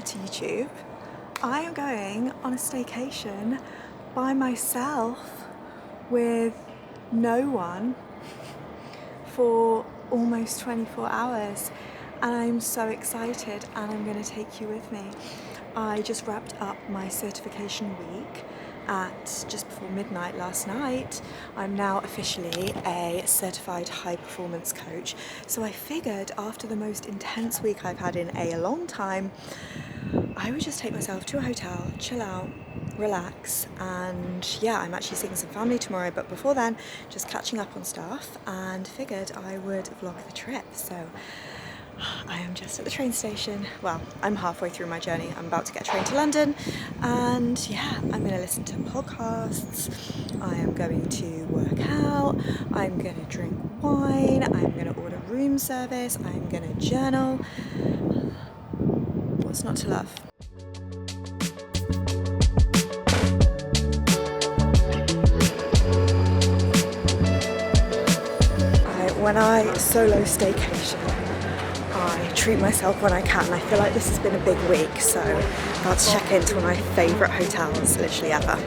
to YouTube. I am going on a staycation by myself with no one for almost 24 hours, and I'm so excited, and I'm going to take you with me. I just wrapped up my certification week at just before midnight last night. I'm now officially a certified high performance coach, so I figured after the most intense week I've had in a long time, I would just take myself to a hotel, chill out, relax, and yeah, I'm actually seeing some family tomorrow, but before then, just catching up on stuff, and figured I would vlog the trip. So I am just at the train station. Well, I'm halfway through my journey. I'm about to get a train to London, and yeah, I'm going to listen to podcasts. I am going to work out. I'm going to drink wine. I'm going to order room service. I'm going to journal. What's not to love? When I solo staycation, I treat myself when I can. I feel like this has been a big week, so I'm about to check into one of my favourite hotels literally ever.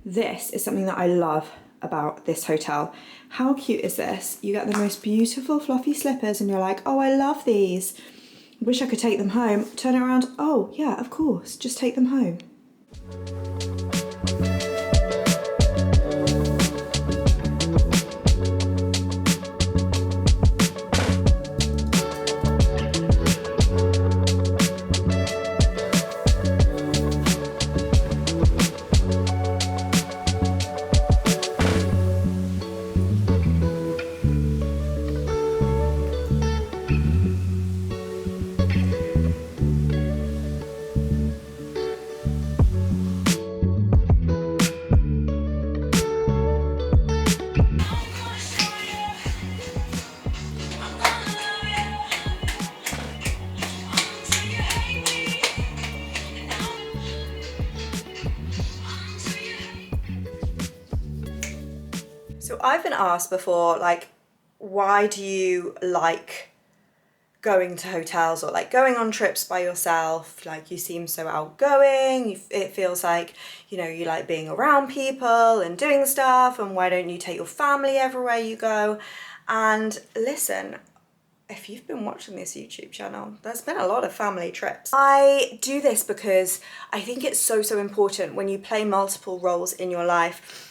This is something that I love about this hotel. How cute is this? You get the most beautiful fluffy slippers and you're like, oh, I love these. Wish I could take them home. Turn it around. Oh, yeah, of course. Just take them home. So I've been asked before, like, why do you like going to hotels or like going on trips by yourself? Like, you seem so outgoing, it feels like, you know, you like being around people and doing stuff, and why don't you take your family everywhere you go? And listen, if you've been watching this YouTube channel, there's been a lot of family trips. I do this because I think it's so important when you play multiple roles in your life,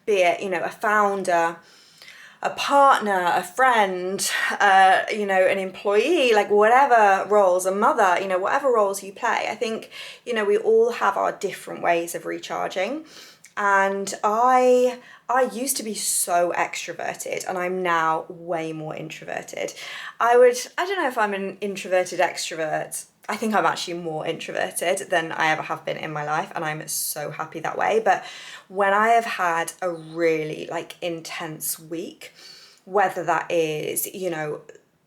be it, you know, a founder, a partner, a friend, you know, an employee, like whatever roles, a mother, you know, whatever roles you play. I think, you know, we all have our different ways of recharging. And I used to be so extroverted, and I'm now way more introverted. I don't know if I'm an introverted extrovert. I think I'm actually more introverted than I ever have been in my life, and I'm so happy that way. But when I have had a really like intense week, whether that is, you know,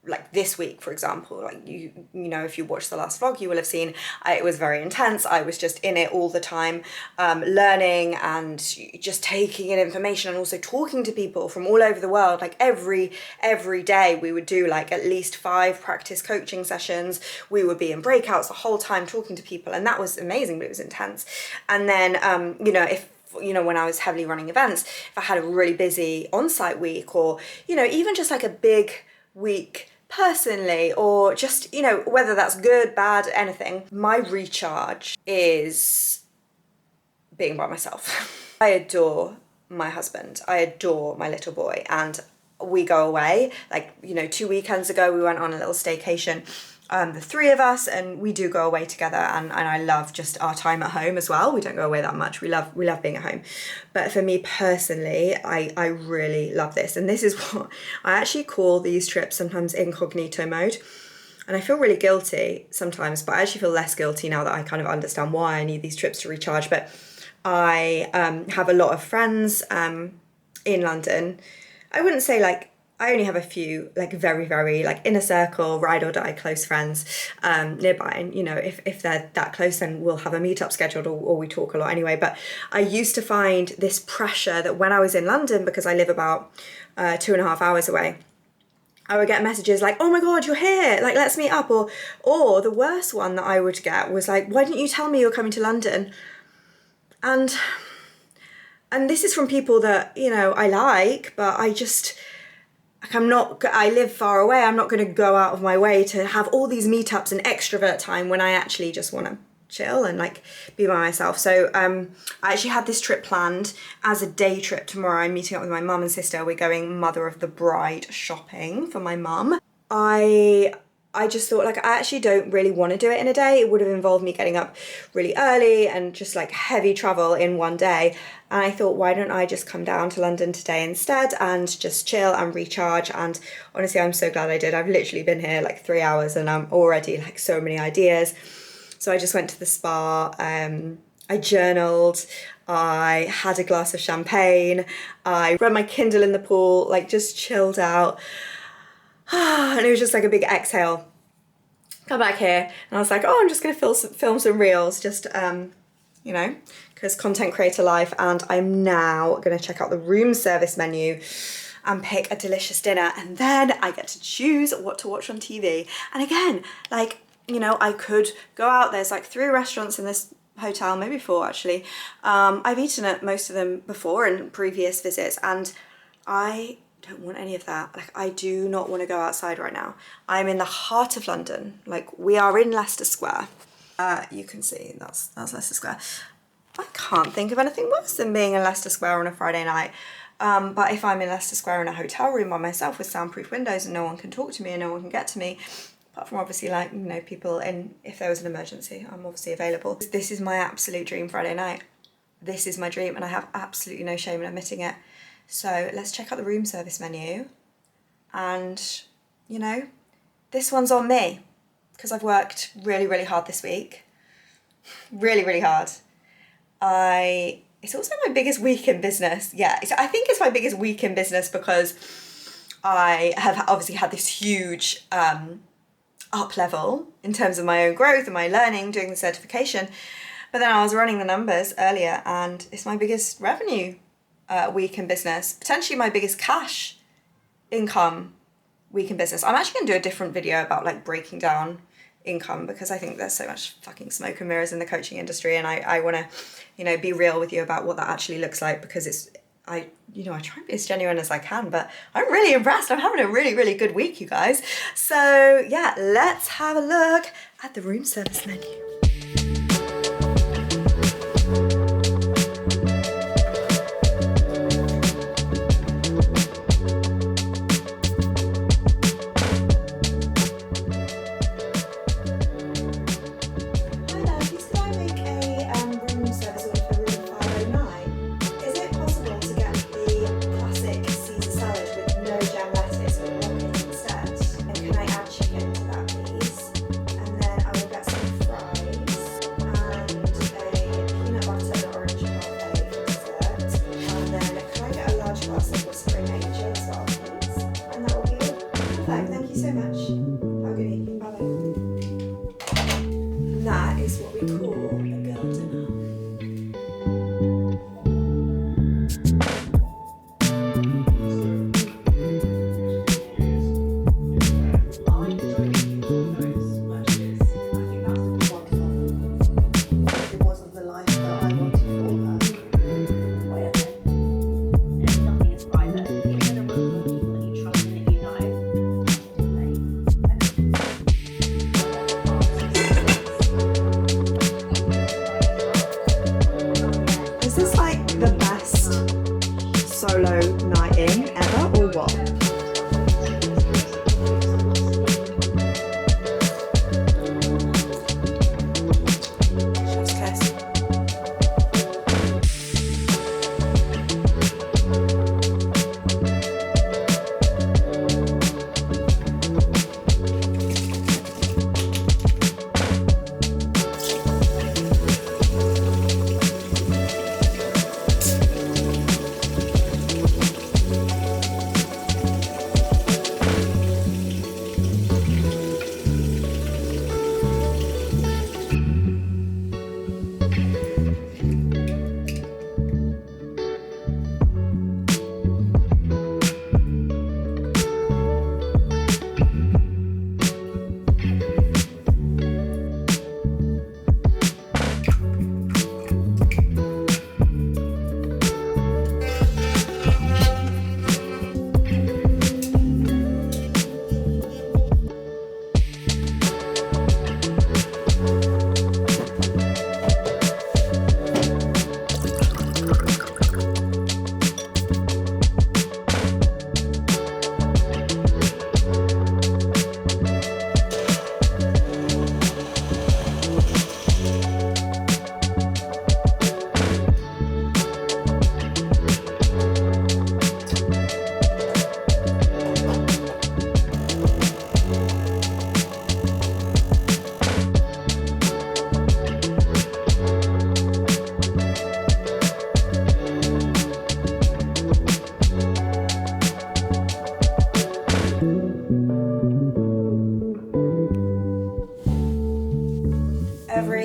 like this week, for example, like you know, if you watched the last vlog, you will have seen it was very intense. I was just in it all the time, learning and just taking in information, and also talking to people from all over the world. Like every day we would do like at least 5 practice coaching sessions. We would be in breakouts the whole time talking to people, and that was amazing, but it was intense. And then, you know, when I was heavily running events, if I had a really busy on-site week, or, you know, even just like a big week personally, or just, you know, whether that's good, bad, anything, my recharge is being by myself. I adore my husband. I adore my little boy, and we go away. Like, you know, 2 weekends ago, we went on a little staycation the three of us, and we do go away together, and I love just our time at home as well. We don't go away that much. We love being at home. But for me personally, I really love this. And this is what I actually call these trips sometimes incognito mode. And I feel really guilty sometimes, but I actually feel less guilty now that I kind of understand why I need these trips to recharge. But I have a lot of friends in London. I wouldn't say like, I only have a few like very, very like inner circle, ride or die close friends nearby. And, you know, if they're that close, then we'll have a meetup scheduled, or we talk a lot anyway. But I used to find this pressure that when I was in London, because I live about 2.5 hours away, I would get messages like, oh my God, you're here, like, let's meet up. Or the worst one that I would get was like, why didn't you tell me you're coming to London? And this is from people that, you know, I like, but I just, like, I live far away. I'm not going to go out of my way to have all these meetups and extrovert time when I actually just want to chill and like be by myself. So I actually had this trip planned as a day trip tomorrow. I'm meeting up with my mum and sister. We're going mother of the bride shopping for my mum. I just thought, like, I actually don't really want to do it in a day. It would have involved me getting up really early and just like heavy travel in one day. And I thought, why don't I just come down to London today instead and just chill and recharge? And honestly, I'm so glad I did. I've literally been here like 3 hours and I'm already like so many ideas. So I just went to the spa, I journaled, I had a glass of champagne, I read my Kindle in the pool, like just chilled out. And it was just like a big exhale. Come back here and I was like, oh, I'm just gonna film some reels, just, you know, because content creator life. And I'm now gonna check out the room service menu and pick a delicious dinner. And then I get to choose what to watch on TV. And again, like, you know, I could go out, there's like 3 restaurants in this hotel, maybe 4 actually. I've eaten at most of them before in previous visits, and I don't want any of that. Like, I do not want to go outside right now. I'm in the heart of London. Like, we are in Leicester Square. You can see that's Leicester Square. I can't think of anything worse than being in Leicester Square on a Friday night. But if I'm in Leicester Square in a hotel room by myself with soundproof windows and no one can talk to me and no one can get to me, apart from obviously, like, you know, people in, if there was an emergency, I'm obviously available. This is my absolute dream Friday night. This is my dream, and I have absolutely no shame in admitting it. So let's check out the room service menu. And, you know, this one's on me because I've worked really, really hard this week. Really, really hard. It's also my biggest week in business. Yeah, I think it's my biggest week in business because I have obviously had this huge up level in terms of my own growth and my learning, doing the certification. But then I was running the numbers earlier, and it's my biggest revenue week in business, potentially my biggest cash income week in business. I'm actually gonna do a different video about like breaking down income because I think there's so much fucking smoke and mirrors in the coaching industry, and I want to, you know, be real with you about what that actually looks like, because I try and be as genuine as I can, but I'm really impressed. I'm having a really, really good week, you guys. So yeah, let's have a look at the room service menu.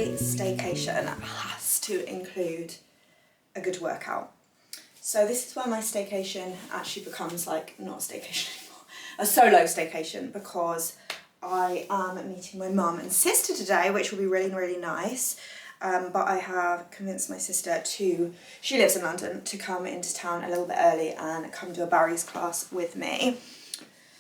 every staycation has to include a good workout. So this is where my staycation actually becomes like not a staycation anymore, a solo staycation, because I am meeting my mum and sister today, which will be really, really nice. But I have convinced my sister she lives in London, to come into town a little bit early and come do a Barry's class with me.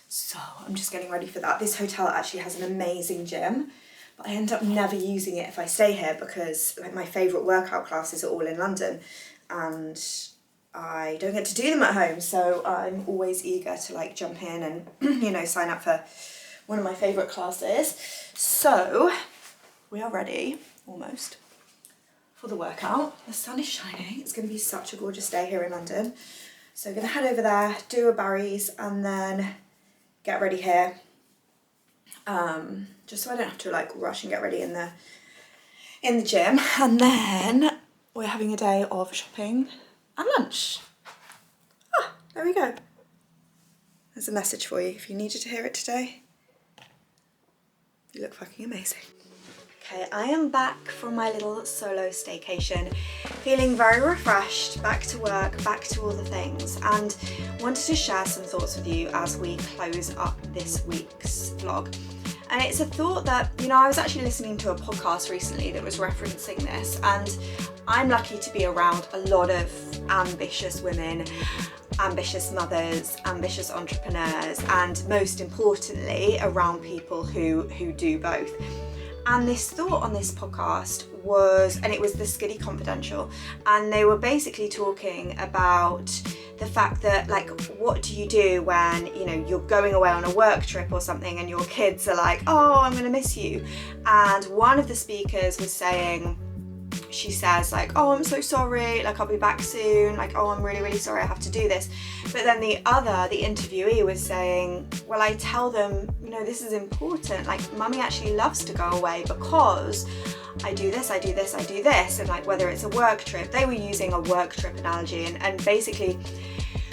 So I'm just getting ready for that. This hotel actually has an amazing gym, but I end up never using it if I stay here because like my favourite workout classes are all in London and I don't get to do them at home. So I'm always eager to like jump in and, you know, sign up for one of my favourite classes. So we are ready, almost, for the workout. The sun is shining. It's going to be such a gorgeous day here in London. So I'm going to head over there, do a Barry's and then get ready here, just so I don't have to like rush and get ready in the gym. And then we're having a day of shopping and lunch. Ah, there we go. There's a message for you if you needed to hear it today. You look fucking amazing. Okay, I am back from my little solo staycation, feeling very refreshed, back to work, back to all the things, and wanted to share some thoughts with you as we close up this week's vlog. And it's a thought that, you know, I was actually listening to a podcast recently that was referencing this, and I'm lucky to be around a lot of ambitious women, ambitious mothers, ambitious entrepreneurs, and most importantly, around people who do both. And this thought on this podcast was, and it was the Skiddy Confidential, and they were basically talking about the fact that, like, what do you do when, you know, you're going away on a work trip or something and your kids are like, oh, I'm gonna miss you. And one of the speakers was saying, she says like, oh, I'm so sorry, like I'll be back soon, like, oh, I'm really, really sorry I have to do this. But then the interviewee was saying, well, I tell them, you know, this is important, like mummy actually loves to go away because I do this, I do this, I do this. And like whether it's a work trip, they were using a work trip analogy, and basically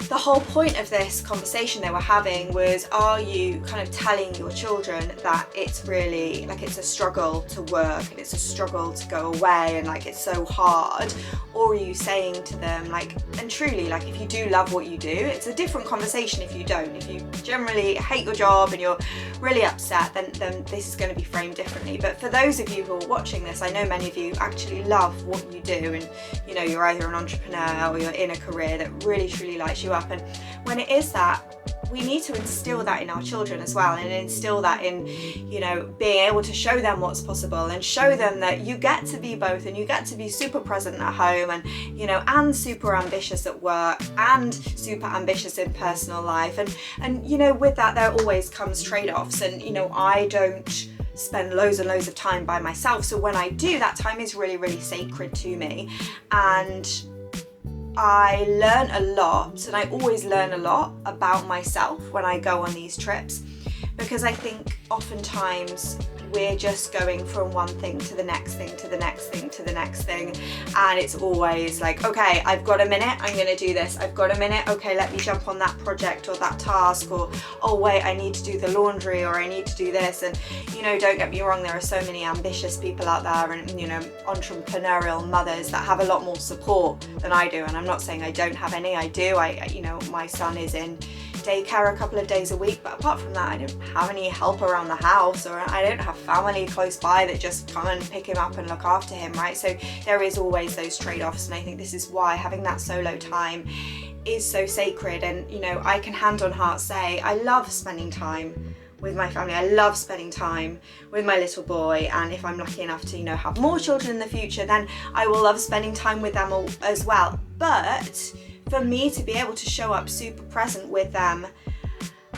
the whole point of this conversation they were having was, are you kind of telling your children that it's really, like, it's a struggle to work and it's a struggle to go away and like it's so hard? Or are you saying to them, like, and truly, like, if you do love what you do, it's a different conversation if you don't. If you generally hate your job and you're really upset, then this is going to be framed differently. But for those of you who are watching this, I know many of you actually love what you do, and you know, you're either an entrepreneur or you're in a career that really truly lights you up. And when it is that, we need to instill that in our children as well, and instill that in, you know, being able to show them what's possible and show them that you get to be both, and you get to be super present at home and, you know, and super ambitious at work and super ambitious in personal life. And you know, with that there always comes trade-offs, and you know, I don't spend loads and loads of time by myself, so when I do, that time is really, really sacred to me. And I learn a lot, and I always learn a lot about myself when I go on these trips, because I think oftentimes we're just going from one thing to the next thing to the next thing to the next thing, and it's always like, okay, I've got a minute, I'm gonna do this, I've got a minute, okay, let me jump on that project or that task, or oh wait, I need to do the laundry, or I need to do this. And you know, don't get me wrong, there are so many ambitious people out there, and you know, entrepreneurial mothers that have a lot more support than I do, and I'm not saying I don't have any, I do. You know, my son is in daycare a couple of days a week, but apart from that, I don't have any help around the house, or I don't have family close by that just come and pick him up and look after him, right? So there is always those trade-offs, and I think this is why having that solo time is so sacred. And you know, I can hand on heart say I love spending time with my family. I love spending time with my little boy, and if I'm lucky enough to, you know, have more children in the future, then I will love spending time with them as well. But for me to be able to show up super present with them,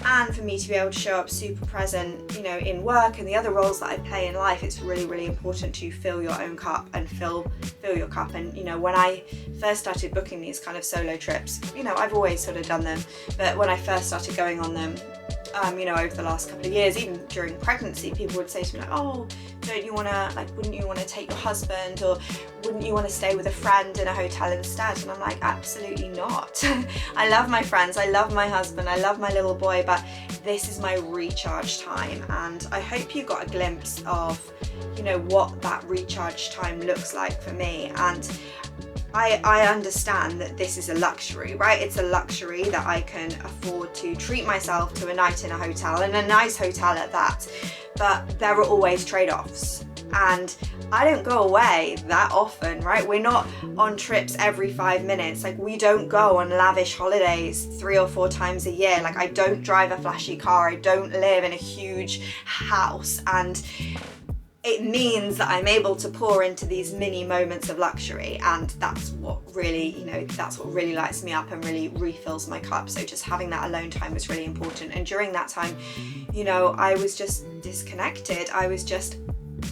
and for me to be able to show up super present, you know, in work and the other roles that I play in life, it's really, really important to fill your own cup and fill your cup. And you know, when I first started booking these kind of solo trips, you know, I've always sort of done them, but when I first started going on them, you know, over the last couple of years, even during pregnancy, people would say to me like, oh, don't you want to, like, wouldn't you want to take your husband, or wouldn't you want to stay with a friend in a hotel instead? And I'm like, absolutely not. I love my friends, I love my husband, I love my little boy, but this is my recharge time. And I hope you got a glimpse of, you know, what that recharge time looks like for me. And I understand that this is a luxury, right? It's a luxury that I can afford to treat myself to a night in a hotel, and a nice hotel at that. But there are always trade-offs, and I don't go away that often, right? We're not on trips every 5 minutes. Like, we don't go on lavish holidays 3 or 4 times a year. Like, I don't drive a flashy car. I don't live in a huge house. And it means that I'm able to pour into these mini moments of luxury, and that's what really, you know, that's what really lights me up and really refills my cup. So just having that alone time was really important. And during that time, you know, I was just disconnected. I was just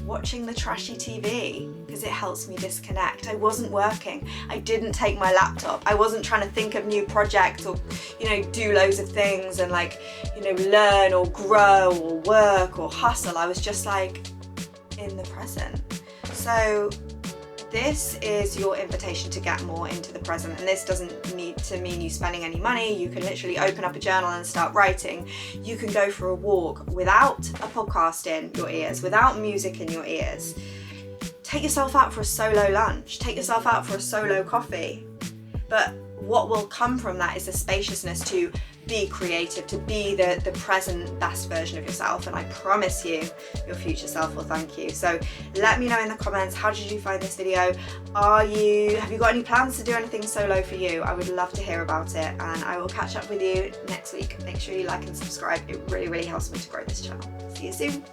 watching the trashy TV because it helps me disconnect. I wasn't working. I didn't take my laptop. I wasn't trying to think of new projects or, you know, do loads of things and, like, you know, learn or grow or work or hustle. I was just like in the present. So this is your invitation to get more into the present, and this doesn't need to mean you spending any money. You can literally open up a journal and start writing. You can go for a walk without a podcast in your ears, without music in your ears. Take yourself out for a solo lunch, take yourself out for a solo coffee. But what will come from that is the spaciousness to be creative, to be the present best version of yourself, and I promise you your future self will thank you. So let me know in the comments, how did you find this video? Have you got any plans to do anything solo for you? I would love to hear about it, and I will catch up with you next week. Make sure you like and subscribe. It really, really helps me to grow this channel. See you soon.